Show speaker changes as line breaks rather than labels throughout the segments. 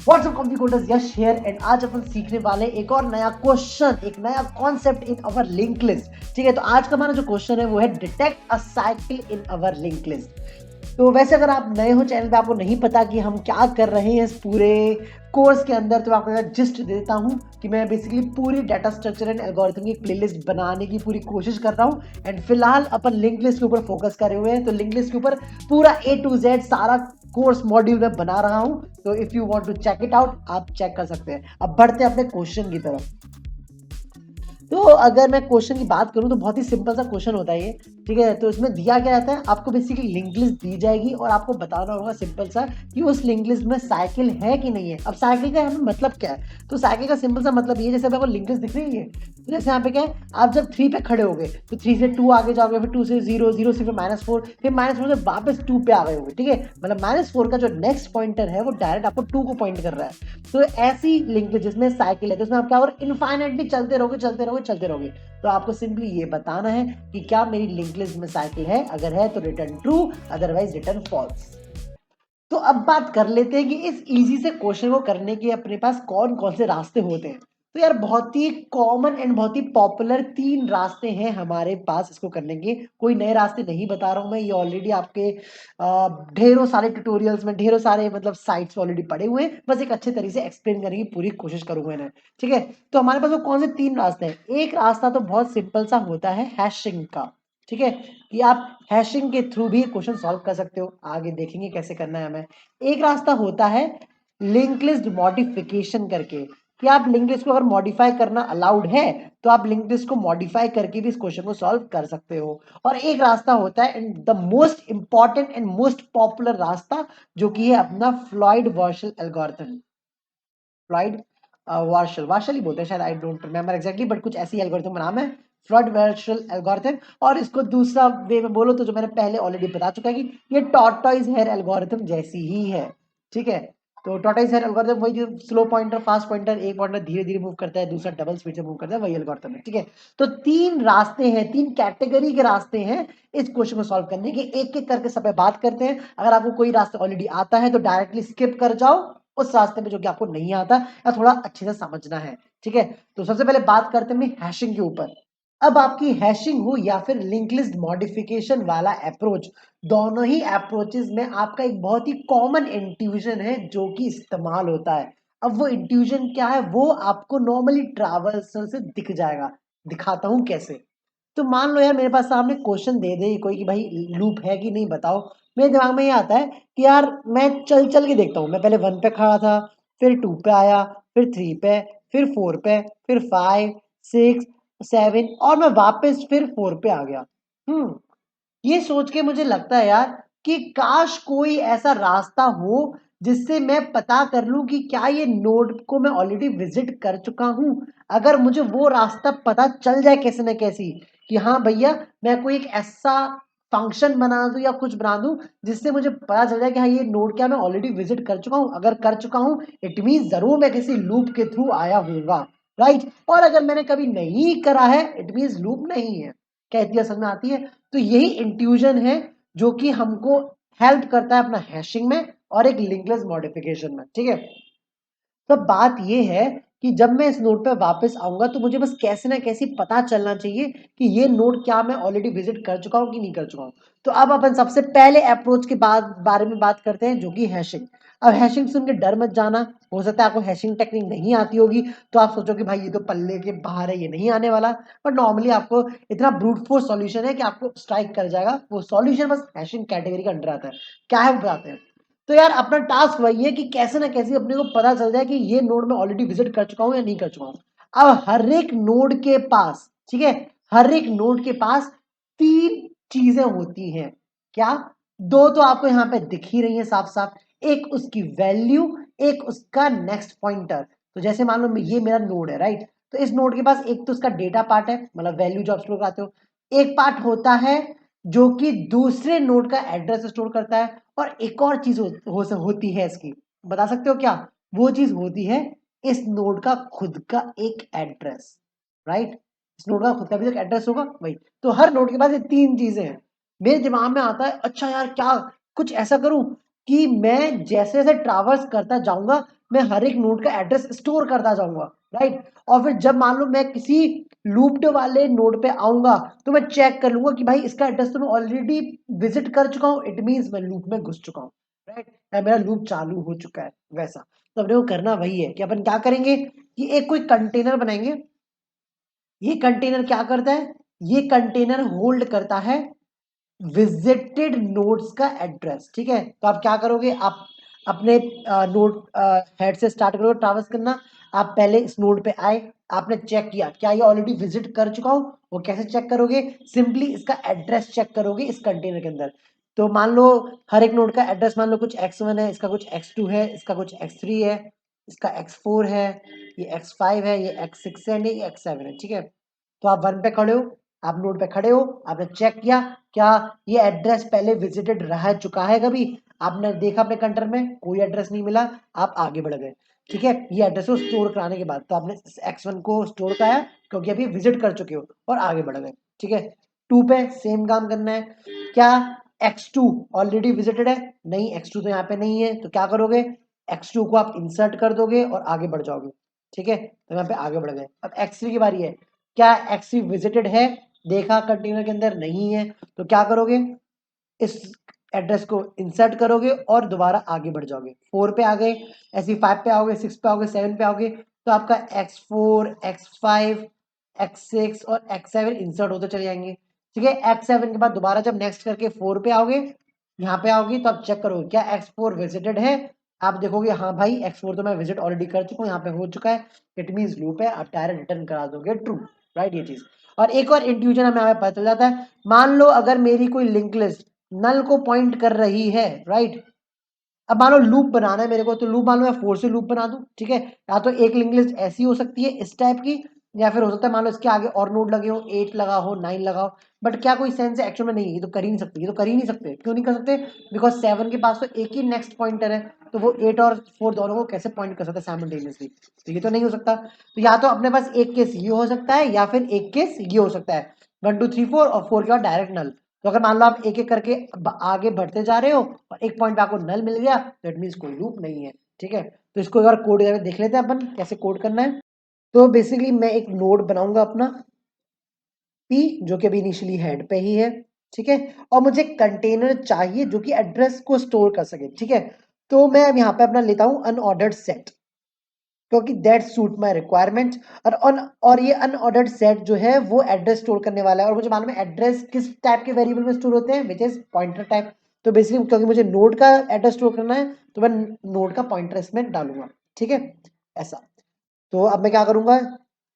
WhatsApp company coders Yash here and आज अपन सीखने वाले एक और नया क्वेश्चन, एक नया concept in our link list. ठीक है, तो आज का हमारा जो क्वेश्चन है वो है detect a cycle in our link list. तो वैसे अगर आप नए हो चैनल पे, आपको नहीं पता कि हम क्या कर रहे हैं इस पूरे कोर्स के अंदर, तो मैं आपको जिस्ट देता हूं कि मैं बेसिकली पूरी डाटा स्ट्रक्चर एंड एल्गोरिथम की प्लेलिस्ट बनाने की पूरी कोशिश कर रहा हूं। एंड फिलहाल अपन लिंक लिस्ट के ऊपर फोकस करे हुए हैं, तो लिंक लिस्ट के ऊपर पूरा A to Z सारा कोर्स मॉड्यूल में बना रहा हूं। तो if you want to check it out, आप चेक कर सकते हैं। अब बढ़ते हैं अपने क्वेश्चन की तरफ। तो अगर मैं क्वेश्चन की बात करूं तो बहुत ही सिंपल सा क्वेश्चन होता है ये। ठीक है, तो इसमें दिया क्या रहता है, आपको बेसिकली लिंक लिस्ट दी जाएगी और आपको बताना होगा सिंपल सा कि उस लिंक लिस्ट में साइकिल है कि नहीं है। अब साइकिल का हमें मतलब क्या है, तो साइकिल का सिंपल सा मतलब ये, जैसे आपको लिंक लिस्ट दिख रही है, तो जैसे यहाँ पे क्या है, आप जब 3 पे खड़े हो गए तो 3 से 2 आगे जाओगे, फिर 2 से 0, 0 से फिर -4, फिर -4 से वापस 2 पे आ गए होंगे। ठीक है, मतलब -4 का जो नेक्स्ट पॉइंटर है वो डायरेक्ट आपको 2 को पॉइंट कर रहा है। तो ऐसी लिंक लिस्ट जिसमें साइकिल है, तो उसमें आप क्या और इनफाइनाइटली चलते रहोगे चलते रहोगे चलते रहोगे। तो आपको सिंपली ये बताना है कि क्या मेरी लिंक लिस्ट में साइकिल है, अगर है तो return true, otherwise return false. तो अब बात कर लेते हैं कि इस इजी से क्वेश्चन को करने के अपने पास कौन कौन से रास्ते होते हैं। तो यार बहुत ही कॉमन एंड बहुत ही पॉपुलर 3 रास्ते हैं हमारे पास इसको करने के। कोई नए रास्ते नहीं बता रहा हूं मैं, ये ऑलरेडी आपके ढेरों सारे ट्यूटोरियल्स में, ढेरों सारे मतलब साइट्स ऑलरेडी पड़े हुए हैं। बस एक अच्छे तरीके से एक्सप्लेन करने की पूरी कोशिश करूंगा इन्हें। ठीक है, तो हमारे पास वो कौन से 3 रास्ते हैं। एक रास्ता तो बहुत सिंपल सा होता है हैशिंग का। ठीक है, कि आप हैशिंग के थ्रू भी क्वेश्चन सॉल्व कर सकते हो, आगे देखेंगे कैसे करना है हमें। एक रास्ता होता है लिंक लिस्ट मॉडिफिकेशन करके, कि आप लिंक लिस्ट को अगर मॉडिफाई करना अलाउड है तो आप लिंक लिस्ट को मॉडिफाई करके भी इस क्वेश्चन को सॉल्व कर सकते हो। और एक रास्ता होता है and the most important and most popular रास्ता, जो कि है अपना फ्लॉयड वार्शल एल्गोरिथम। फ्लॉयड वार्शल वार्शल ही बोलते हैं शायद, I don't remember exactly, but कुछ ऐसी एल्गोरिथम नाम है, फ्लॉयड वार्शल एल्गोरिथम। और इसको दूसरा वे में बोलो तो जो मैंने पहले ऑलरेडी बता चुका है कि ये टॉर्टोइज हेयर एल्गोरिथम जैसी ही है। ठीक है, तो टॉर्टोइज हेयर एल्गोरिथम वही जो स्लो पॉइंटर फास्ट पॉइंटर, एक पॉइंटर धीरे धीरे मूव करता है, दूसरा डबल स्पीड से मूव करता है, वही एल्गोरिथम है। ठीक है, तो 3 रास्ते हैं, 3 कैटेगरी के रास्ते हैं इस क्वेश्चन को सॉल्व करने के। एक एक करके सब पे बात करते हैं। अगर आपको कोई रास्ता ऑलरेडी आता है तो डायरेक्टली स्किप कर जाओ उस रास्ते में जो कि आपको नहीं आता या थोड़ा अच्छे से समझना है। ठीक है, तो सबसे पहले बात करते हैं हैशिंग के ऊपर। अब आपकी हैशिंग हो या फिर लिंक लिस्ट मॉडिफिकेशन वाला अप्रोच, दोनों ही अप्रोचेस में आपका एक बहुत ही कॉमन इंट्यूजन है जो कि इस्तेमाल होता है। अब वो इंट्यूजन क्या है, वो आपको नॉर्मली ट्रैवर्सल से दिख जाएगा। दिखाता हूं कैसे। तो मान लो यार मेरे पास सामने क्वेश्चन दे दे कोई कि भाई लूप है कि नहीं बताओ। मेरे दिमाग में ये आता है कि यार मैं चल चल के देखता हूँ। मैं पहले 1 पे खड़ा था, फिर 2 पे आया, फिर 3 पे, फिर 4 पे, फिर 5, 6, 7 और मैं वापस फिर 4 पे आ गया। ये सोच के मुझे लगता है यार कि काश कोई ऐसा रास्ता हो जिससे मैं पता कर लूं कि क्या ये नोड को मैं ऑलरेडी विजिट कर चुका हूं। अगर मुझे वो रास्ता पता चल जाए कैसे ना कैसी कि हाँ भैया, मैं कोई एक ऐसा फंक्शन बना दूं या कुछ बना दूं जिससे मुझे पता चल जाए कि हाँ ये नोड क्या मैं ऑलरेडी विजिट कर चुका हूं। अगर कर चुका हूं इट मीन जरूर मैं किसी लूप के थ्रू आया हूँगा, राइट। और अगर मैंने कभी नहीं करा है इट मीन लूप नहीं है। कहती है, समझ में आती है। तो यही इंट्यूजन है जो कि हमको हेल्प करता है अपना हैशिंग में और एक लिंक लिस्ट मॉडिफिकेशन में। ठीक है, तो बात ये है कि जब मैं इस नोड पे वापस आऊंगा तो मुझे बस कैसे ना कैसे पता चलना चाहिए कि ये नोड क्या मैं ऑलरेडी विजिट कर चुका हूं कि नहीं कर चुका हूं। तो अब अपन सबसे पहले अप्रोच के बाद बारे में बात करते हैं जो कि हैशिंग। अब हैशिंग सुन के डर मत जाना। हो सकता है आपको हैशिंग टेक्निक नहीं आती होगी तो आप सोचो कि भाई ये तो पल्ले के बाहर है, ये नहीं आने वाला। बट नॉर्मली आपको इतना ब्रूट फोर्स सॉल्यूशन है कि आपको स्ट्राइक कर जाएगा वो सॉल्यूशन, बस हैशिंग कैटेगरी का अंडर आता है। क्या है वो बताते हैं। तो यार अपना टास्क वही है कि कैसे ना कैसे अपने को पता चल जाए कि ये नोड में ऑलरेडी विजिट कर चुका हूं या नहीं कर चुका हूं। अब हर एक नोड के पास, ठीक है, हर एक नोड के पास 3 चीजें होती हैं। क्या? 2 तो आपको यहां पे दिख ही रही है साफ साफ। एक उसकी वैल्यू, एक उसका नेक्स्ट पॉइंटर। तो जैसे मान लो ये मेरा नोड है, राइट। तो इस नोड के पास एक तो उसका डेटा पार्ट है, मतलब वैल्यू जो आप स्टोर कराते हो। एक पार्ट होता है जो कि दूसरे नोड का एड्रेस स्टोर करता है। और एक और चीज होती है इसकी, बता सकते हो क्या? वो चीज होती है इस नोड का खुद का एक एड्रेस, राइट। इस नोड का खुद का भी एक एड्रेस होगा वही। तो हर नोड के पास ये 3 चीजें हैं। मेरे दिमाग में आता है अच्छा यार क्या कुछ ऐसा करूं कि मैं जैसे जैसे ट्रैवर्स करता जाऊंगा मैं हर एक नोड का एड्रेस स्टोर करता जाऊंगा, राइट। और फिर जब मान लो मैं किसी लूप्ड वाले नोड पे आऊंगा तो मैं चेक कर लूंगा कि भाई इसका एड्रेस तो मैं ऑलरेडी विजिट कर चुका हूँ, इट मीन्स मैं लूप में घुस चुका हूँ, राइट, या मेरा लूप चालू हो चुका है वैसा। तो अपने को करना वही है कि अपन क्या करेंगे कि एक कोई कंटेनर बनाएंगे। ये कंटेनर क्या करता है, ये कंटेनर होल्ड करता है विजिटेड नोड्स का एड्रेस, ठीक है। तो आप क्या करोगे, आप अपने नोड हेड से स्टार्ट करोगे ट्रैवर्स करना। आप पहले इस नोड पे आए, आपने चेक किया क्या ये ऑलरेडी विजिट कर चुका हूं, वो कैसे चेक करोगे, सिंपली इसका एड्रेस चेक करोगे इस कंटेनर के अंदर। तो मान लो हर एक नोड का एड्रेस, मान लो कुछ x1 है, इसका कुछ x2 है, इसका कुछ x3 है, इसका x4 है, ये x5 है, ये x6 है, ये x7 है, ठीक है। तो आप वन पे खड़े हो, आप नोड पे खड़े हो, आपने चेक किया क्या ये एड्रेस पहले विजिटेड रह चुका है कभी, आपने देखा अपने कंटर में कोई एड्रेस नहीं मिला, आप आगे बढ़ गए, ठीक है। ये एड्रेस को स्टोर कराने के बाद तो आपने x1 को स्टोर कराया क्योंकि अभी विजिट कर चुके हो और आगे बढ़ गए, ठीक है। 2 पे सेम काम करना है, क्या x2 ऑलरेडी विजिटेड है, नहीं x2 तो यहाँ पे नहीं है, तो क्या करोगे, x2 को आप इंसर्ट कर दोगे और आगे बढ़ जाओगे, ठीक है। तो यहाँ पे आगे बढ़ गए। अब x3 की बारी है, क्या एक्स विजिटेड है, देखा कंटेनर के अंदर नहीं है, तो क्या करोगे, इस एड्रेस को इंसर्ट करोगे और दोबारा आगे बढ़ जाओगे। 4 पे आ गए, ऐसे 5 पे आओगे, 6 पे आओगे, 7 पे आओगे, तो आपका x4 x5 x6 और x7 इंसर्ट होते चले जाएंगे, ठीक है। x7 के बाद दोबारा जब नेक्स्ट करके 4 पे आओगे, यहाँ पे आओगे, तो आप चेक करोगे क्या x4 विजिटेड है, आप देखोगे हाँ भाई x4 तो मैं विजिट ऑलरेडी कर चुका हूँ, यहाँ पे हो चुका है, इट मीन्स लूप है, आप डायरेक्ट रिटर्न करा दोगे ट्रू, राइट, ये चीज। और एक और इंट्यूजन हमें यहाँ पे पता चल जाता है, मान लो अगर मेरी कोई लिंक लिस्ट नल को पॉइंट कर रही है, राइट। अब मान लो लूप बनाना है मेरे को, तो लूप मान लो मैं 4 से लूप बना दूं, ठीक है। या तो एक लिंक लिस्ट ऐसी हो सकती है इस टाइप की, या फिर हो सकता है मान लो इसके आगे और नोड लगे हो, 8 लगा हो, 9 लगाओ, बट क्या कोई सेंस है एक्चुअल में, नहीं, ये तो कर ही नहीं सकते, ये तो कर ही नहीं सकते, क्यों नहीं कर सकते, बिकॉज 7 के पास तो एक ही नेक्स्ट पॉइंटर है, तो वो 8 और 4 दोनों को कैसे पॉइंट कर सकता है साइमल्टेनियसली, तो ये तो नहीं हो सकता। तो या तो अपने पास एक केस ये हो सकता है, या फिर एक केस ये हो सकता है, 1 2 3 4 और 4 के बाद डायरेक्ट नल। तो अगर मान लो आप एक एक करके आगे बढ़ते जा रहे हो और एक पॉइंट पे आपको नल मिल गया, तो इट मीन्स कोई लूप नहीं है, ठीक है। तो इसको एक बार कोड देख लेते हैं अपन कैसे कोड करना है। तो बेसिकली मैं एक नोड बनाऊंगा अपना P, जो कि अभी इनिशियली हेड पे ही है, ठीक है। और मुझे कंटेनर चाहिए जो कि एड्रेस को स्टोर कर सके, ठीक है। तो मैं यहाँ पे अपना लेता हूँ अनऑर्डर्ड सेट, क्योंकि दैट सूट माय रिक्वायरमेंट। और ये अनऑर्डर्ड सेट जो है वो एड्रेस स्टोर करने वाला है, और मुझे मालूम है एड्रेस किस टाइप के वेरिएबल में स्टोर होते हैं, विच इज पॉइंटर टाइप। तो बेसिकली क्योंकि मुझे नोड का एड्रेस स्टोर करना है, तो मैं नोड का पॉइंटर इसमें डालूंगा, ठीक है, ऐसा। तो अब मैं क्या करूंगा,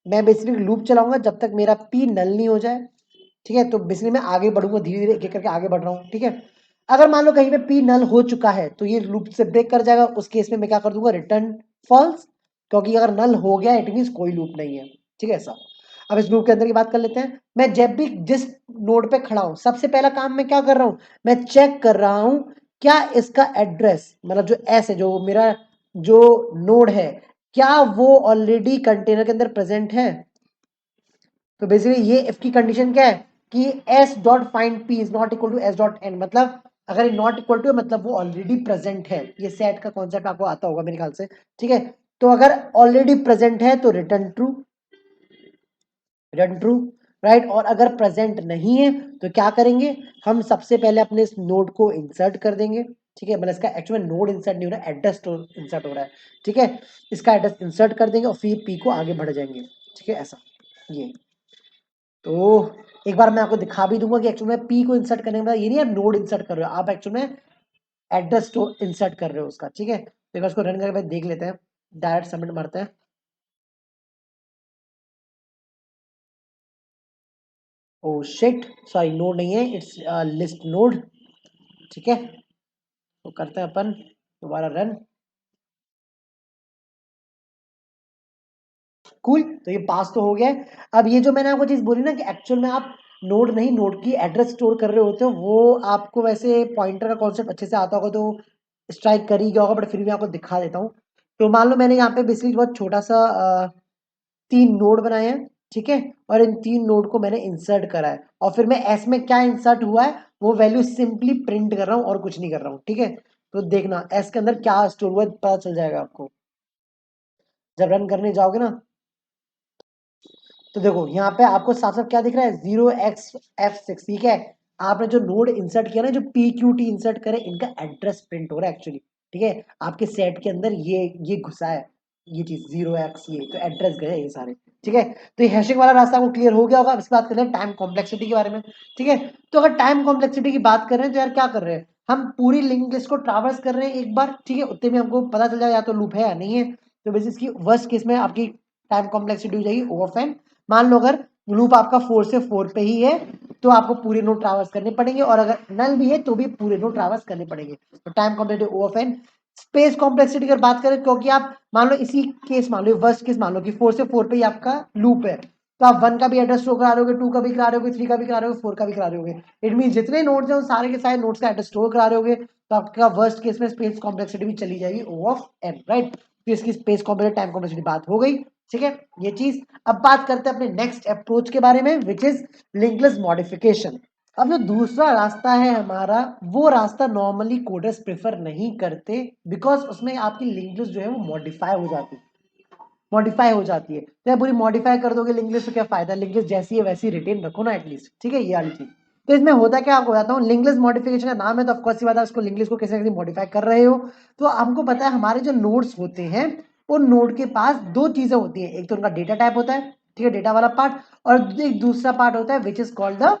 मैं बेसिकली लूप चलाऊंगा जब तक मेरा पी नल नहीं हो जाए, ठीक है। तो बेसिकली मैं आगे बढ़ूंगा, धीरे धीरे एक एक करके आगे बढ़ रहा हूँ, ठीक है। अगर मान लो कहीं पे पी नल हो चुका है तो ये लूप से ब्रेक कर जाएगा, उस केस में मैं क्या कर दूंगा, रिटर्न फॉल्स, क्योंकि अगर नल हो गया इट मीन्स कोई लूप नहीं है, ठीक है, ऐसा। अब इस लूप के अंदर की बात कर लेते हैं। मैं जब भी जिस नोड पे खड़ा हूं, सबसे पहला काम मैं क्या कर रहा हूं, मैं चेक कर रहा हूं क्या इसका एड्रेस, मतलब जो एस है, जो मेरा जो नोड है, क्या वो ऑलरेडी कंटेनर के अंदर प्रेजेंट है। तो बेसिकली ये इफ की कंडीशन क्या है कि S dot find P is not equal to S dot N, मतलब अगर ये नॉट इक्वल टू है मतलब वो ऑलरेडी प्रेजेंट है। ये सेट का कॉन्सेप्ट आपको आता होगा मेरे ख्याल से, ठीक है। तो अगर ऑलरेडी प्रेजेंट है तो return true, return true, right. और अगर प्रेजेंट नहीं है तो क्या करेंगे, हम सबसे पहले अपने इस नोड को इंसर्ट कर देंगे, ठीक है। मतलब इसका एक्चुअल नोड इंसर्ट नहीं हो रहा है, एड्रेस इंसर्ट हो रहा है, ठीक है। इसका एड्रेस इंसर्ट कर देंगे और फिर पी को आगे बढ़ जाएंगे, ठीक है, ऐसा। ये तो एक बार मैं आपको दिखा भी दूंगा कि एक्चुअल में पी को इंसर्ट करने के बाद ये नहीं आप नोड इंसर्ट कर रहे हो, आप एक्चुअल में एड्रेस तो इंसर्ट कर रहे हो उसका, ठीक है। तो एक बार उसको रन करके देख लेते हैं, डायरेक्ट सबमिट मारते हैं। ओ शिट, सॉरी, नोड नहीं है, इट्स लिस्ट नोड, ठीक है। तो करते हैं अपन दोबारा रन। कूल, तो ये पास तो हो गया है। अब ये जो मैंने आपको चीज बोली ना कि एक्चुअल में आप नोड नहीं, नोड की एड्रेस स्टोर कर रहे होते हो, वो आपको वैसे पॉइंटर का कॉन्सेप्ट अच्छे से आता होगा तो स्ट्राइक कर ही गया होगा, बट फिर भी आपको दिखा देता हूँ। तो मान लो मैंने यहाँ पे बेसिकली बहुत छोटा सा 3 नोड बनाए हैं, ठीक है। और इन 3 नोड को मैंने इंसर्ट करा है, और फिर मैं एस में क्या इंसर्ट हुआ है वो वैल्यू सिंपली प्रिंट कर रहा हूँ और कुछ नहीं कर रहा हूँ, ठीक है। तो देखना एस के अंदर क्या स्टोर हुआ है, पता चल जाएगा आपको। जब रन करने जाओगे ना तो देखो यहाँ पे आपको साफ साफ क्या दिख रहा है 0xF6, ठीक है। आपने जो नोड इंसर्ट किया ना, जो PQT इंसर्ट करे, इनका एड्रेस प्रिंट हो रहा है एक्चुअली, ठीक है। आपके सेट के अंदर ये घुसा है, ये चीज 0x, ये तो एड्रेस गए ये सारे, ठीक है। तो ये हैशिंग वाला रास्ता आपको क्लियर हो गया होगा। अब इस बात कर रहे हैं टाइम कॉम्प्लेक्सिटी के बारे में, ठीक है। तो अगर टाइम कॉम्प्लेक्सिटी की बात कर रहे हैं तो यार क्या कर रहे हैं, हम पूरी लिंक लिस्ट को ट्रैवर्स कर रहे हैं एक बार, ठीक है। उतने में हमको पता चल जाए या तो लूप है या नहीं है। तो बेसिस की वर्स्ट केस में आपकी टाइम कॉम्प्लेक्सिटी हो जाएगी O(n)। मान लो अगर लूप आपका 4 से 4 पे ही है तो आपको पूरे नोड ट्रैवर्स करने पड़ेंगे, और अगर नल भी है तो भी पूरे नोड ट्रैवर्स करने पड़ेंगे। तो time complexity O(n)। Space complexity की बात करें, क्योंकि आप मान लो इसी केस, मान लो वर्स्ट केस मान लो कि 4 से 4 पे ही आपका लूप है, तो आप 1 का भी एड्रेस स्टोर करा रहे होगे, 2 का भी करा रहे होगे, 3 का भी करा रहे होगे, 4 का भी करा रहे होगे। इट मीन जितने नोड्स हैं उन सारे के सारे नोड्स का एड्रेस स्टोर करा रहे होगे, तो आपका वर्स्ट केस में स्पेस कॉम्प्लेक्सिटी भी चली जाएगी O(n), राइट। तो इसकी स्पेस कॉम्प्लेक्सिटी टाइम कॉम्प्लेक्सिटी बात हो गई, ठीक है, ये चीज। अब बात करते हैं अपने नेक्स्ट अप्रोच के बारे में, विच इज लिंक मॉडिफिकेशन। अब जो दूसरा रास्ता है हमारा, वो रास्ता नॉर्मली कोडर्स प्रेफर नहीं करते, बिकॉज उसमें आपकी लिंक लिस्ट जो है वो मॉडिफाई हो जाती है। तो पूरी मॉडिफाई कर दोगे लिंक लिस्ट तो क्या फायदा, लिंक लिस्ट जैसी है वैसी रिटेन रखो ना एटलीस्ट, ठीक है, ये वाली चीज। तो इसमें होता क्या, आपको बताता हूँ। लिंक लिस्ट मॉडिफिकेशन का नाम है तो ऑफकोर्स बात है, उसको लिंक लिस्ट को कैसे कैसे मॉडिफाई कर रहे हो। तो हमको पता है हमारे जो नोड्स होते हैं, उन नोड के पास दो चीजें होती है, एक तो उनका डेटा टाइप होता है, ठीक है, डेटा वाला पार्ट, और एक दूसरा पार्ट होता है विच इज कॉल्ड द,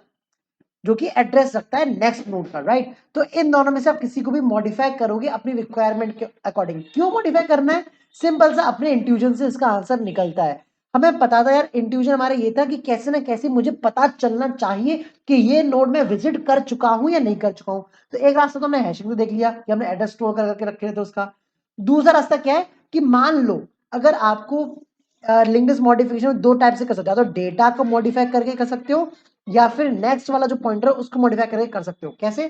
जो कि एड्रेस रखता है नेक्स्ट नोड का, राइट। तो इन दोनों में से आप किसी को भी मॉडिफाई करोगे अपनी रिक्वायरमेंट के अकॉर्डिंग। क्यों मॉडिफाई करना है, सिंपल सा, अपने इंट्यूजन से इसका आंसर निकलता है। हमें पता था यार, इंट्यूजन हमारा ये था कि कैसे ना कैसे मुझे पता चलना चाहिए कि ये नोड में विजिट कर चुका हूं या नहीं कर चुका हूं। तो एक रास्ता तो हमने हैशिंग में देख लिया कि हमने एड्रेस स्टोर करके रखे थे उसका। दूसरा रास्ता क्या है कि मान लो अगर आपको लिंक लिस्ट मॉडिफिकेशन दो टाइप से कर सकते हो, तो डेटा को मॉडिफाई करके कर सकते हो, या फिर नेक्स्ट वाला जो पॉइंटर है उसको मॉडिफाई करके कर सकते हो। कैसे,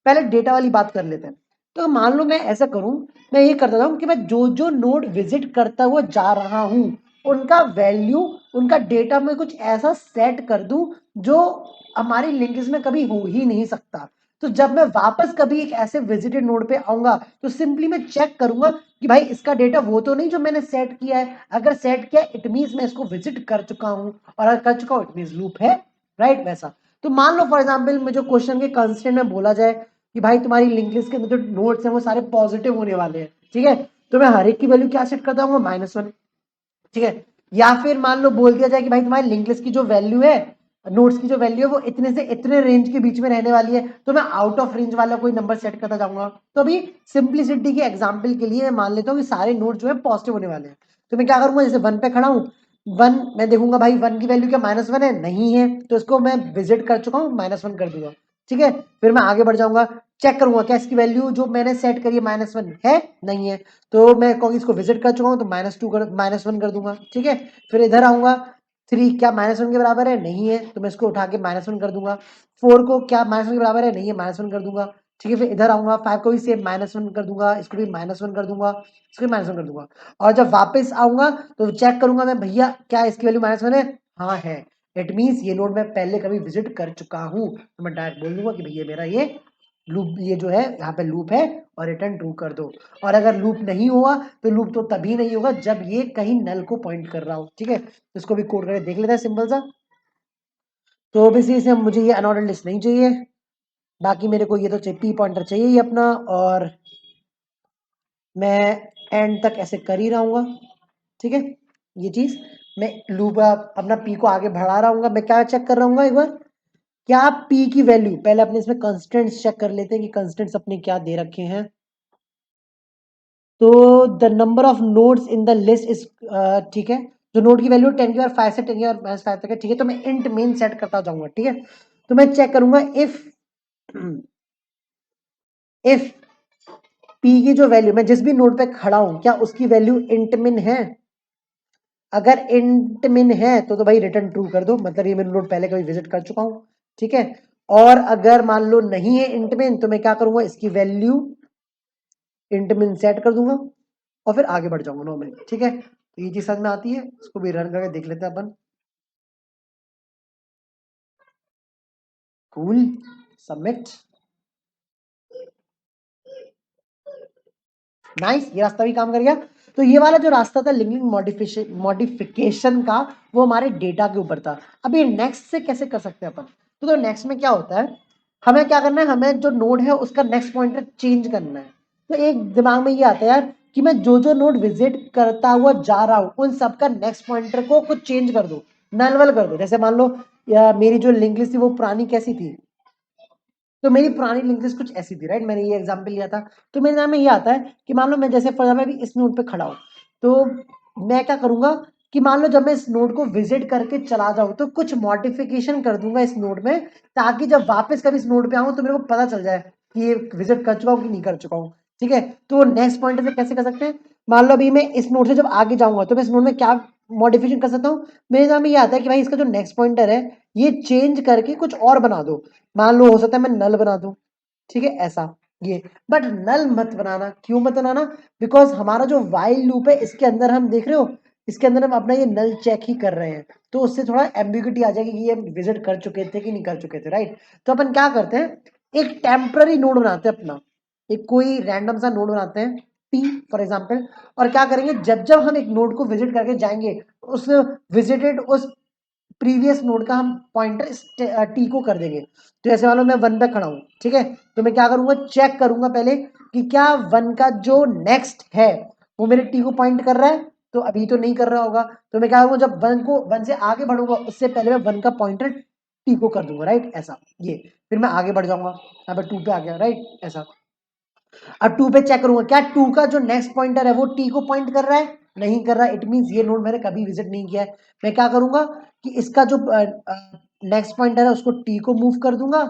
पहले डेटा वाली बात कर लेते हैं। तो मान लो मैं ऐसा करूं, मैं ये करता हूं कि मैं जो जो नोड विजिट करता हुआ जा रहा हूं, उनका वैल्यू, उनका डेटा में कुछ ऐसा सेट कर दूं जो हमारी लिंक्स में कभी हो ही नहीं सकता। तो जब मैं वापस कभी एक ऐसे विजिटेड नोड पे आऊंगा तो सिंपली मैं चेक करूंगा कि भाई इसका डेटा वो तो नहीं जो मैंने सेट किया है। अगर सेट किया इट मींस मैं इसको विजिट कर चुका हूं, और अगर कर चुका हूं इट मींस लूप है, राइट। वैसा तो मान लो फॉर एग्जाम्पल में जो क्वेश्चन के कंस्ट्रेंट में बोला जाए कि भाई तुम्हारी लिंक लिस्ट के अंदर जो नोट्स हैं वो सारे पॉजिटिव होने वाले हैं, ठीक है। तो मैं हर एक की वैल्यू क्या सेट करता हूँ, -1, ठीक है। या फिर मान लो बोल दिया जाए कि भाई तुम्हारी लिंक लिस्ट की जो वैल्यू है, नोट्स की जो वैल्यू है वो इतने से इतने रेंज के बीच में रहने वाली है, तो मैं आउट ऑफ रेंज वाला कोई नंबर सेट करता जाऊंगा। तो अभी सिंप्लिसिटी के एग्जांपल के लिए मैं मान लेता हूँ कि सारे नोट जो है पॉजिटिव होने वाले हैं। तो मैं क्या करूंगा, जैसे 1 पे खड़ा हूँ, 1 मैं देखूंगा भाई 1 की वैल्यू क्या -1 है, नहीं है, तो इसको मैं विजिट कर चुका हूँ, -1 कर दूंगा, ठीक है। फिर मैं आगे बढ़ जाऊंगा, चेक करूंगा क्या इसकी वैल्यू जो मैंने सेट करी है -1 है, नहीं है, तो मैं कहूँगी इसको विजिट कर चुका हूँ तो -1 कर दूंगा, ठीक है। फिर इधर आऊंगा, 3 क्या -1 के बराबर है, नहीं है, तो मैं इसको उठा के -1 कर दूंगा। 4 को क्या -1 के बराबर है, नहीं है, -1 कर दूंगा, ठीक है। फिर इधर आऊंगा, 5 को भी सेम -1 कर दूंगा, इसको भी -1 कर दूंगा, इसको भी -1 कर दूंगा। और जब वापस आऊंगा तो चेक करूंगा मैं, भैया क्या इसकी वैल्यू -1 है, हाँ है, इट मीन्स ये नोड मैं पहले कभी विजिट कर चुका हूँ, तो मैं डायरेक्ट बोल दूंगा कि भैया मेरा ये लूप, ये जो है यहाँ पे लूप है, और रिटर्न ट्रू कर दो। और अगर लूप नहीं हुआ तो लूप तो तभी नहीं होगा जब ये कहीं नल को पॉइंट कर रहा हो, ठीक है। तो इसको भी कोड करके देख लेते हैं सिंपल सा। तो ऑब्वियसली से मुझे ये अनऑर्डर्ड लिस्ट नहीं चाहिए, बाकी मेरे को ये तो चाहिए, पी पॉइंटर चाहिए ही अपना, और मैं एंड तक ऐसे कर ही रहूंगा, ठीक है। ये चीज मैं लूप अपना पी को आगे बढ़ा रहा हूँ। मैं क्या चेक कर रहा हूँ एक बार, क्या पी की वैल्यू, पहले अपने इसमें कंस्टेंट्स चेक कर लेते हैं कि कंस्टेंट्स अपने क्या दे रखे हैं। तो the number of nodes in the list is, ठीक है, जो नोड की वैल्यू 10 की और 5 से 10 की और -5 तक है, ठीक है। तो मैं इंट मेन सेट करता जाऊंगा, ठीक है। तो मैं चेक करूंगा इफ इफ पी की जो वैल्यू, मैं जिस भी नोड पे खड़ा हूं क्या उसकी वैल्यू इंट मिन है। अगर इंट मिन है तो भाई रिटर्न ट्रू कर दो, मतलब ये मैं नोड पहले कभी विजिट कर चुका हूं, ठीक है। और अगर मान लो नहीं है इंट मिन, तो मैं क्या करूंगा, इसकी वैल्यू इंट मिन सेट कर दूंगा और फिर आगे बढ़ जाऊंगा नॉर्मली, ठीक है। तो ये चीज समझ में आती है, इसको भी रन करके देख लेते हैं अपन। कूल, सबमिट, नाइस, ये रास्ता भी काम कर गया। तो ये वाला जो रास्ता था लिंकिंग मॉडिफिकेशन का, वो हमारे डेटा के ऊपर था। अभी नेक्स्ट से कैसे कर सकते हैं अपन? तो नेक्स्ट में क्या होता है, हमें क्या करना है, हमें जो नोड है उसका नेक्स्ट पॉइंटर चेंज करना है। तो एक दिमाग में ये आता है यार कि मैं जो जो नोड विजिट करता हुआ जा रहा हूँ उन सबका नेक्स्ट पॉइंटर को कुछ चेंज कर दो, नलवल कर दो। जैसे मान लो मेरी जो लिंक लिस्ट थी वो पुरानी कैसी थी, तो मेरी पुरानी लिंक लिस्ट कुछ ऐसी थी, राइट। मैंने ये एग्जांपल लिया था। तो मेरे नाम में ये आता है कि मान लो मैं जैसे फॉर एग्जाम्पल इस नोड पे खड़ा हूँ, तो मैं क्या करूंगा कि मान लो जब मैं इस नोड को विजिट करके चला जाऊं तो कुछ मॉडिफिकेशन कर दूंगा इस नोड में, ताकि जब वापस कभी इस नोड पे आऊं तो मेरे को पता चल जाए कि ये विजिट कर चुका हूं कि नहीं कर चुका हूं। ठीक है, तो नेक्स्ट पॉइंट से कैसे कर सकते हैं, मान लो अभी मैं इस नोड से जब आगे जाऊंगा तो मैं इस नोड में क्या मॉडिफिकेशन कर सकता हूँ। मेरे नाम में ये आता है कि भाई इसका जो नेक्स्ट पॉइंटर है ये चेंज करके कुछ और बना दो। मान लो हो सकता है मैं नल बना दूं, ठीक है ऐसा ये। बट नल मत बनाना, क्यों मत बनाना, बिकॉज हमारा जो वाइल लूप है इसके अंदर हम देख रहे हो, इसके अंदर हम अपना ये नल चेक ही कर रहे हैं, तो उससे थोड़ा एम्बिग्यूटी आ जाएगी कि ये विजिट कर चुके थे कि नहीं कर चुके थे, राइट। तो अपन क्या करते हैं, एक टेम्पररी नोड बनाते हैं अपना, एक कोई रैंडम सा नोड बनाते हैं टी फॉर एग्जाम्पल, और क्या करेंगे जब जब हम एक नोड को विजिट करके जाएंगे उस विजिटेड उस प्रीवियस नोड का हम पॉइंटर इस टी को कर देंगे। तो ऐसे वालों मैं वन पे खड़ा हूँ, ठीक है, तो मैं क्या करूंगा, चेक करूंगा पहले कि क्या वन का जो नेक्स्ट है वो मेरे टी को पॉइंट कर रहा है। तो अभी तो नहीं कर रहा होगा, तो मैं क्या करूंगा, जब वन से आगे बढ़ूंगा उससे पहले मैं वन का पॉइंटर टी को कर दूंगा, राइट ऐसा ये। फिर मैं आगे बढ़ जाऊंगा, यहाँ पे टू पे आ गया, राइट ऐसा। अब टू पे चेक करूंगा क्या टू का जो नेक्स्ट पॉइंटर है वो टी को पॉइंट कर रहा है, नहीं कर रहा, इट मींस ये नोड मैंने कभी विजिट नहीं किया है। मैं क्या करूंगा कि इसका जो नेक्स्ट पॉइंटर है उसको टी को मूव कर दूंगा,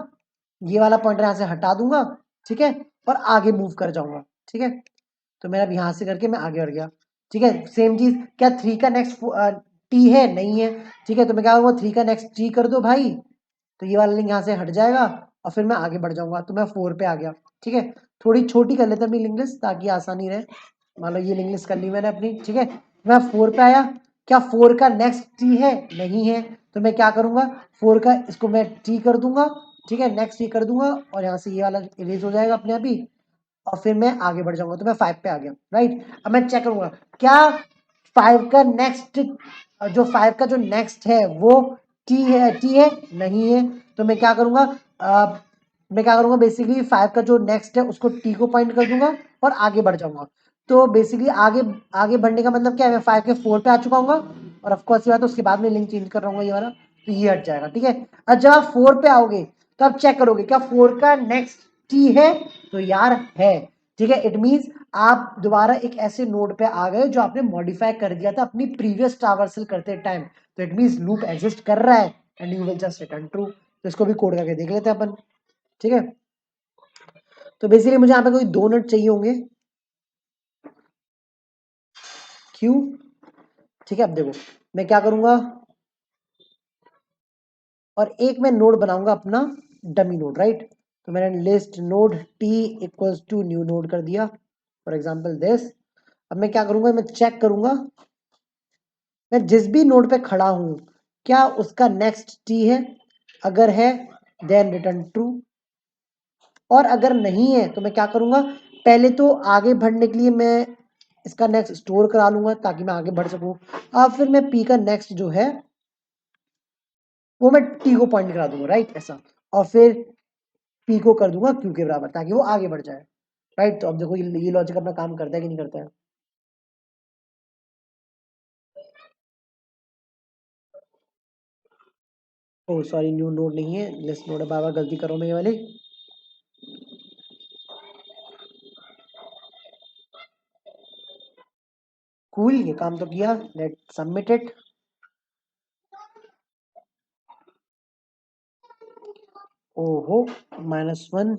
ये वाला पॉइंटर यहां से हटा दूंगा, ठीक है, और आगे मूव कर जाऊंगा, ठीक है। तो मेरा अब यहां से करके मैं आगे बढ़ गया, ठीक है। सेम चीज, क्या थ्री का नेक्स्ट टी है, नहीं है, ठीक है, तो मैं क्या करूंगा, थ्री का नेक्स्ट टी कर दो भाई, तो ये वाला लिंक यहाँ से हट जाएगा और फिर मैं आगे बढ़ जाऊंगा, तो मैं फोर पे आ गया, ठीक है। थोड़ी छोटी कर लेते हैं अपनी लिंक लिस्ट ताकि आसानी रहे। मान लो ये लिंक लिस्ट कर ली मैंने अपनी, ठीक है, मैं फोर पे आया, क्या फोर का नेक्स्ट टी है, नहीं है, तो मैं क्या करूंगा, फोर का इसको मैं टी कर दूंगा, ठीक है, नेक्स्ट टी कर दूंगा और यहाँ से ये वाला इरेज हो जाएगा अपने आप ही, और फिर मैं आगे बढ़ जाऊंगा, तो मैं फाइव पे आ गया, राइट। अब मैं चेक करूंगा क्या फाइव का नेक्स्ट, जो फाइव का जो नेक्स्ट है वो टी है, नहीं है, तो मैं क्या करूंगा, मैं क्या करूंगा बेसिकली फाइव का जो नेक्स्ट है उसको टी को पॉइंट कर दूंगा और आगे बढ़ जाऊंगा। तो बेसिकली आगे आगे बढ़ने का मतलब क्या है, मैं फाइव के फोर पे आ चुका हूँ, और ऑफकोर्स ये बात उसके बाद में लिंक चेंज कर रहा हूँ ये वाला, तो ये हट जाएगा, ठीक है। और जब आप फोर पे आओगे तो आप चेक करोगे क्या फोर का नेक्स्ट टी है, तो यार है, ठीक है, इट मींस आप दोबारा एक ऐसे नोड पे आ गए जो आपने मॉडिफाई कर दिया था अपनी प्रीवियस ट्रावर्सल करते टाइम, तो इट मींस लूप एग्जिस्ट कर रहा है and you will just return true. तो इसको भी कोड करके देख लेते हैं अपन, ठीक है। तो बेसिकली मुझे यहाँ पे कोई दो नोड चाहिए होंगे, क्यों, ठीक है। अब देखो मैं क्या करूंगा, और एक मैं नोड बनाऊंगा अपना डमी नोड, राइट। तो मैंने list node T equals to new node कर दिया फॉर एग्जांपल दिस। अब मैं क्या करूंगा, मैं चेक करूंगा मैं जिस भी नोड पे खड़ा हूं क्या उसका नेक्स्ट टी है, अगर है देन रिटर्न ट्रू, और अगर नहीं है तो मैं क्या करूंगा, पहले तो आगे बढ़ने के लिए मैं इसका नेक्स्ट स्टोर करा लूंगा ताकि मैं आगे बढ़ सकूं, अब फिर मैं पी का नेक्स्ट जो है वो मैं टी को पॉइंट करा दूंगा, राइट ऐसा, और फिर पी को कर दूंगा क्यू के बराबर ताकि वो आगे बढ़ जाए, राइट। तो अब देखो ये लॉजिक अपना काम करता है कि नहीं करता है। ओ सॉरी, न्यू नोड नहीं है, लिस्ट नोड है, बाबा गलती करो मैं ये वाली। कूल, ये काम तो किया, लेट सबमिट इट। ओहो, -1,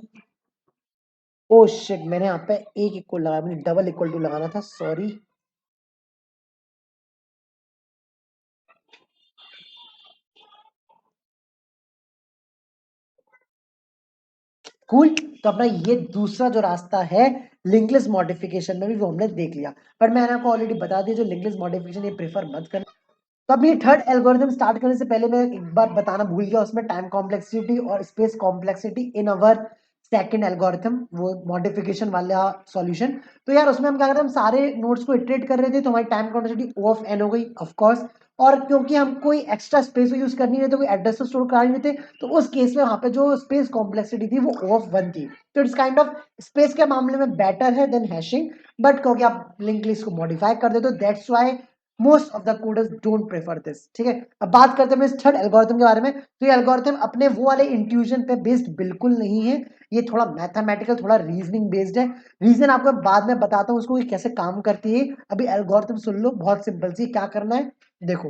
ओ शिट, मैंने यहाँ पे एक इक्वल लगाया, मैंने डबल इक्वल टू लगाना था, सॉरी। कूल, तो अपना ये दूसरा जो रास्ता है लिंक लिस्ट मॉडिफिकेशन में भी वो हमने देख लिया, पर मैंने आपको ऑलरेडी बता दिया जो लिंक लिस्ट मॉडिफिकेशन ये प्रेफर मत करना। तो अब ये थर्ड एल्गोरिथम स्टार्ट करने से पहले मैं एक बार बताना भूल गया, उसमें टाइम कॉम्प्लेक्सिटी और space complexity in our second algorithm, वो मॉडिफिकेशन वाला सॉल्यूशन। तो यार उसमें हम क्या करते हैं, हम सारे नोड्स को इटरेट कर रहे थे, तो हमारी time complexity O of n हो गई ऑफ कोर्स। और क्योंकि हम कोई एक्स्ट्रा स्पेस यूज करनी है, तो कोई एड्रेस तो स्टोर कर नहीं थे, तो उस केस में वहां पे जो स्पेस कॉम्प्लेक्सिटी थी वो O ऑफ 1 थी। तो इट्स काइंड ऑफ स्पेस के मामले में बेटर है देन हैशिंग, बट क्योंकि आप लिंक लिस्ट को मॉडिफाई कर देते हो, that's why most of the coders don't prefer this. ठीक है, अब बात करते हैं इस थर्ड एल्गोरिथम के बारे में। तो ये एल्गोरिथम अपने वो वाले इंट्यूजन पे बेस्ड बिल्कुल नहीं है, ये थोड़ा मैथमेटिकल, थोड़ा रीजनिंग बेस्ड है। रीजन आपको बाद में बताता हूँ उसको कि कैसे काम करती है, अभी एल्गोरिथम सुन लो, बहुत सिंपल सी। क्या करना है देखो,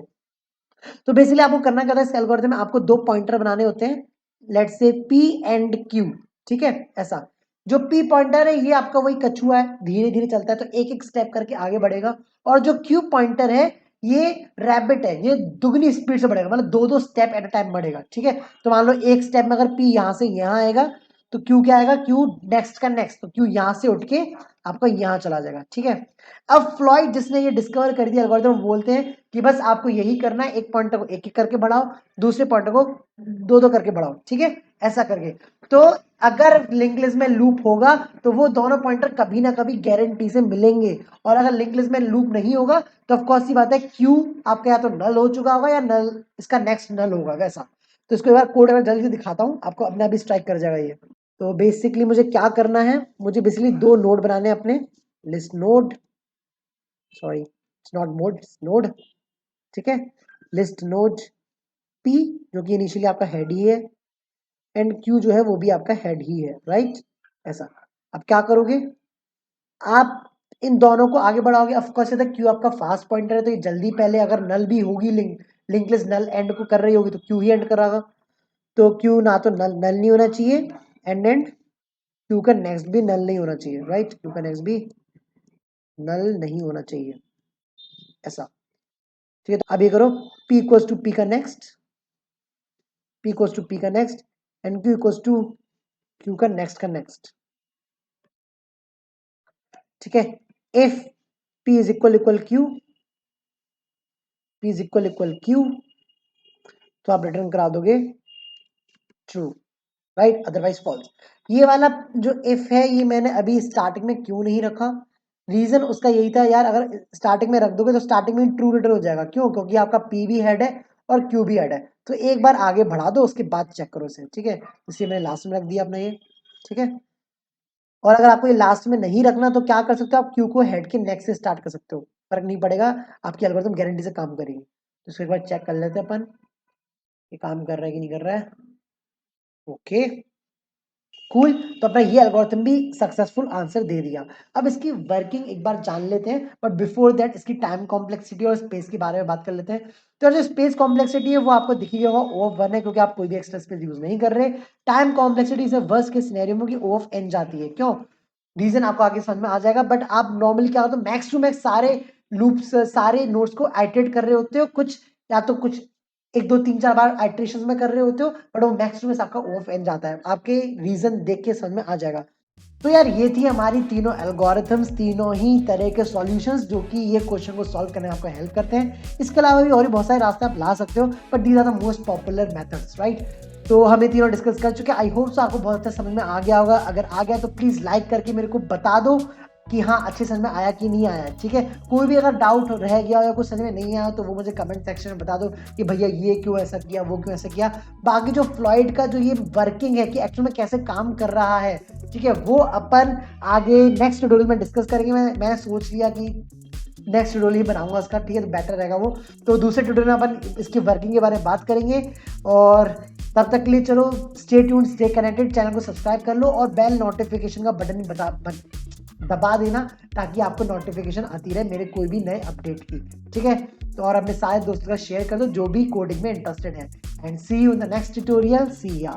तो बेसिकली आपको करना क्या था इस एल्गोरिथम में, आपको दो पॉइंटर बनाने होते हैं, let's say P and Q। ठीक है, ऐसा जो P पॉइंटर है ये आपका वही कछुआ है, धीरे धीरे चलता है, तो एक एक स्टेप करके आगे बढ़ेगा। और जो Q पॉइंटर है ये रैबिट है, ये दुगनी स्पीड से बढ़ेगा, मतलब दो दो स्टेप एट अ टाइम बढ़ेगा। ठीक है, तो मान लो एक स्टेप में अगर P यहां से यहां आएगा, तो Q क्या आएगा, Q नेक्स्ट का नेक्स्ट, तो Q यहां से उठ के आपका यहां चला जाएगा। ठीक है, अब फ्लॉयड जिसने ये डिस्कवर कर दिया एल्गोरिथम, बोलते हैं कि बस आपको यही करना है, एक पॉइंटर को एक एक करके बढ़ाओ, दूसरे पॉइंटर को दो दो करके बढ़ाओ। ठीक है, ऐसा करके। तो अगर लिंक लिस्ट में लूप होगा तो वो दोनों पॉइंटर कभी ना कभी गारंटी से मिलेंगे, और अगर लिंक लिस्ट में लूप नहीं होगा तो ऑफकोर्स सी बात है Q आपका या तो नल हो चुका होगा या नल इसका नेक्स्ट नल होगा, वैसा। तो इसको एक बार कोड में जल्दी से दिखाता हूँ आपको, अपने अभी स्ट्राइक कर जाएगा ये। तो बेसिकली मुझे क्या करना है, मुझे बेसिकली दो नोड बनाने हैं अपने, list node, sorry it's not mode, it's node. ठीक है, लिस्ट नोड P जो कि इनिशियली आपका हेड ही है, एंड Q जो है वो भी आपका हेड ही है, राइट, ऐसा। अब क्या करोगे, आप इन दोनों को आगे बढ़ाओगे, ऑफकोर्स Q आपका फास्ट पॉइंटर है, तो ये जल्दी पहले अगर नल भी होगी, लिंक लिस्ट नल एंड को कर रही होगी, तो Q ही एंड करागा। तो Q ना तो नल नल नहीं होना चाहिए, एंड Q का नेक्स्ट भी नल नहीं होना चाहिए, राइट, Q का नेक्स्ट भी नल नहीं होना चाहिए, ऐसा। ठीक है, तो अब ये करो, P इक्वल्स टू P का next, P equals to P का next, and Q equals to Q का नेक्स्ट का नेक्स्ट। ठीक है, if P is equal Q, P is equal Q, तो आप रिटर्न करा दोगे ट्रू, राइट, अदरवाइज फॉल्स। ये वाला जो इफ है ये मैंने अभी स्टार्टिंग में क्यों नहीं रखा, रीजन उसका यही था यार, अगर स्टार्टिंग में रख दोगे तो स्टार्टिंग में ट्रू रिटर्न हो जाएगा। क्यों, क्योंकि आपका P भी हेड है और Q भी हेड है, तो एक बार आगे बढ़ा दो उसके बाद चेक करो इसे। ठीक है, इसलिए मैंने लास्ट में रख दिया अपना ये। ठीक है, और अगर आपको ये लास्ट में नहीं रखना तो क्या कर सकते हो, आप Q को हेड के नेक्स्ट से स्टार्ट कर सकते हो, फर्क नहीं पड़ेगा, आपकी एल्गोरिथम गारंटी से काम करेगी। तो इसको एक बार चेक कर लेते हैं अपन, ये काम कर रहा है कि नहीं कर रहा है। ओके कूल, तो अपना ये एल्गोरिथम भी सक्सेसफुल आंसर दे दिया। अब इसकी वर्किंग एक बार जान लेते हैं, बट बिफोर दैट इसकी टाइम कॉम्प्लेक्सिटी और स्पेस के बारे में बात कर लेते हैं। तो जो स्पेस कॉम्प्लेक्सिटी है वो आपको दिखी होगा O ऑफ 1 है, क्योंकि आप कोई भी एक्स्ट्रा स्पेस यूज नहीं कर रहे। टाइम कॉम्प्लेक्सिटी से वर्स्ट के सिनेरियो में O ऑफ n जाती है, क्यों, रीजन आपको आगे समझ में आ जाएगा। बट आप नॉर्मली क्या होता है, मैक्स टू मैक्स सारे लूप्स, सारे नोड्स को आइटरेट कर रहे होते हो, कुछ या तो कुछ एक दो तीन चार बार आइटरेशन में कर रहे होते हो, बट वो मैक्स टू मैक्स आपका O ऑफ n जाता है, आपके रीजन देख के समझ में आ जाएगा। तो यार ये थी हमारी तीनों एल्गोरिथम्स, तीनों ही तरह के सॉल्यूशंस जो कि ये क्वेश्चन को सॉल्व करने में आपको हेल्प करते हैं। इसके अलावा भी और भी बहुत सारे रास्ते आप ला सकते हो, but these are the most popular methods, right. तो हमें तीनों डिस्कस कर चुके हैं, आई होप सो आपको बहुत अच्छा समझ में आ गया होगा। अगर आ गया तो प्लीज लाइक करके मेरे को बता दो कि हाँ अच्छे समझ में आया कि नहीं आया। ठीक है, कोई भी अगर डाउट रह गया या कुछ समझ में नहीं आया तो वो मुझे कमेंट सेक्शन में बता दो कि भैया ये क्यों ऐसा किया, वो क्यों ऐसा किया। बाकी जो फ्लॉयड का जो ये वर्किंग है कि एक्चुअल में कैसे काम कर रहा है, ठीक है, वो अपन आगे नेक्स्ट ट्यूटोरियल में डिस्कस करेंगे। मैंने सोच लिया कि नेक्स्ट ट्यूटोरियल ही बनाऊंगा उसका, ठीक है, तो बेटर रहेगा वो। तो दूसरे ट्यूटोरियल में अपन इसकी वर्किंग के बारे में बात करेंगे, और तब तक के लिए चलो stay tuned, stay connected, channel को सब्सक्राइब कर लो और बेल नोटिफिकेशन का बटन दबा देना, ताकि आपको नोटिफिकेशन आती रहे मेरे कोई भी नए अपडेट की। ठीक है, तो और अपने सारे दोस्तों का शेयर कर दो जो भी कोडिंग में इंटरेस्टेड है। And see you in the next tutorial, see या।